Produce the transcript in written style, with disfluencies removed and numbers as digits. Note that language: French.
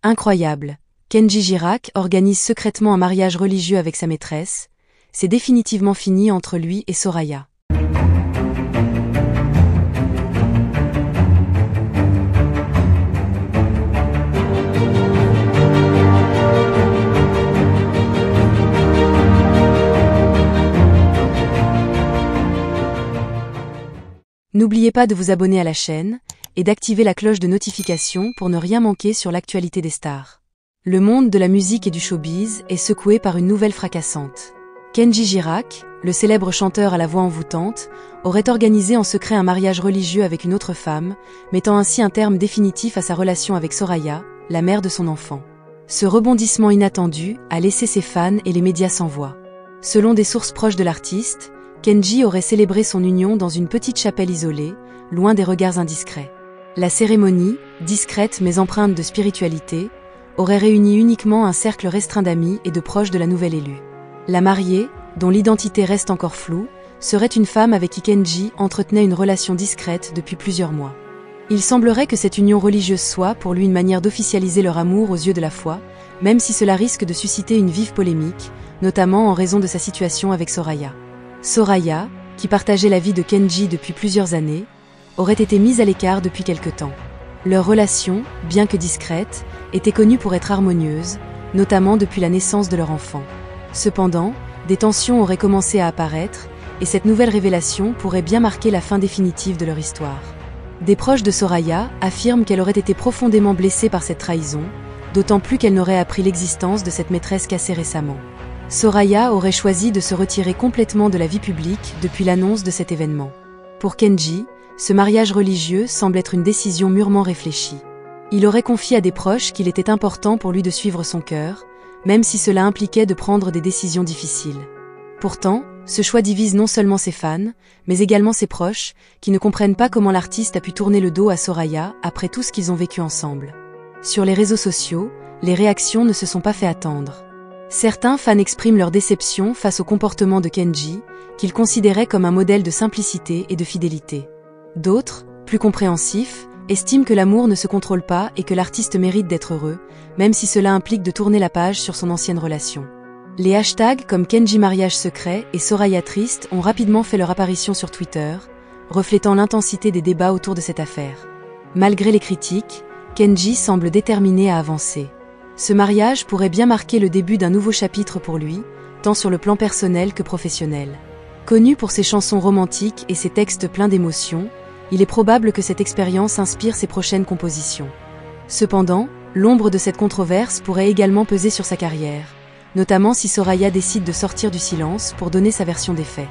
Incroyable. Kenji Girac organise secrètement un mariage religieux avec sa maîtresse. C'est définitivement fini entre lui et Soraya. N'oubliez pas de vous abonner à la chaîne et d'activer la cloche de notification pour ne rien manquer sur l'actualité des stars. Le monde de la musique et du showbiz est secoué par une nouvelle fracassante. Kenji Girac, le célèbre chanteur à la voix envoûtante, aurait organisé en secret un mariage religieux avec une autre femme, mettant ainsi un terme définitif à sa relation avec Soraya, la mère de son enfant. Ce rebondissement inattendu a laissé ses fans et les médias sans voix. Selon des sources proches de l'artiste, Kenji aurait célébré son union dans une petite chapelle isolée, loin des regards indiscrets. La cérémonie, discrète mais empreinte de spiritualité, aurait réuni uniquement un cercle restreint d'amis et de proches de la nouvelle élue. La mariée, dont l'identité reste encore floue, serait une femme avec qui Kenji entretenait une relation discrète depuis plusieurs mois. Il semblerait que cette union religieuse soit pour lui une manière d'officialiser leur amour aux yeux de la foi, même si cela risque de susciter une vive polémique, notamment en raison de sa situation avec Soraya. Soraya, qui partageait la vie de Kenji depuis plusieurs années, aurait été mise à l'écart depuis quelque temps. Leur relation, bien que discrète, était connue pour être harmonieuse, notamment depuis la naissance de leur enfant. Cependant, des tensions auraient commencé à apparaître, et cette nouvelle révélation pourrait bien marquer la fin définitive de leur histoire. Des proches de Soraya affirment qu'elle aurait été profondément blessée par cette trahison, d'autant plus qu'elle n'aurait appris l'existence de cette maîtresse qu'assez récemment. Soraya aurait choisi de se retirer complètement de la vie publique depuis l'annonce de cet événement. Pour Kenji, ce mariage religieux semble être une décision mûrement réfléchie. Il aurait confié à des proches qu'il était important pour lui de suivre son cœur, même si cela impliquait de prendre des décisions difficiles. Pourtant, ce choix divise non seulement ses fans, mais également ses proches, qui ne comprennent pas comment l'artiste a pu tourner le dos à Soraya après tout ce qu'ils ont vécu ensemble. Sur les réseaux sociaux, les réactions ne se sont pas fait attendre. Certains fans expriment leur déception face au comportement de Kenji, qu'ils considéraient comme un modèle de simplicité et de fidélité. D'autres, plus compréhensifs, estiment que l'amour ne se contrôle pas et que l'artiste mérite d'être heureux, même si cela implique de tourner la page sur son ancienne relation. Les hashtags comme Kenji mariage secret et Soraya triste ont rapidement fait leur apparition sur Twitter, reflétant l'intensité des débats autour de cette affaire. Malgré les critiques, Kenji semble déterminé à avancer. Ce mariage pourrait bien marquer le début d'un nouveau chapitre pour lui, tant sur le plan personnel que professionnel. Connu pour ses chansons romantiques et ses textes pleins d'émotions, il est probable que cette expérience inspire ses prochaines compositions. Cependant, l'ombre de cette controverse pourrait également peser sur sa carrière, notamment si Soraya décide de sortir du silence pour donner sa version des faits.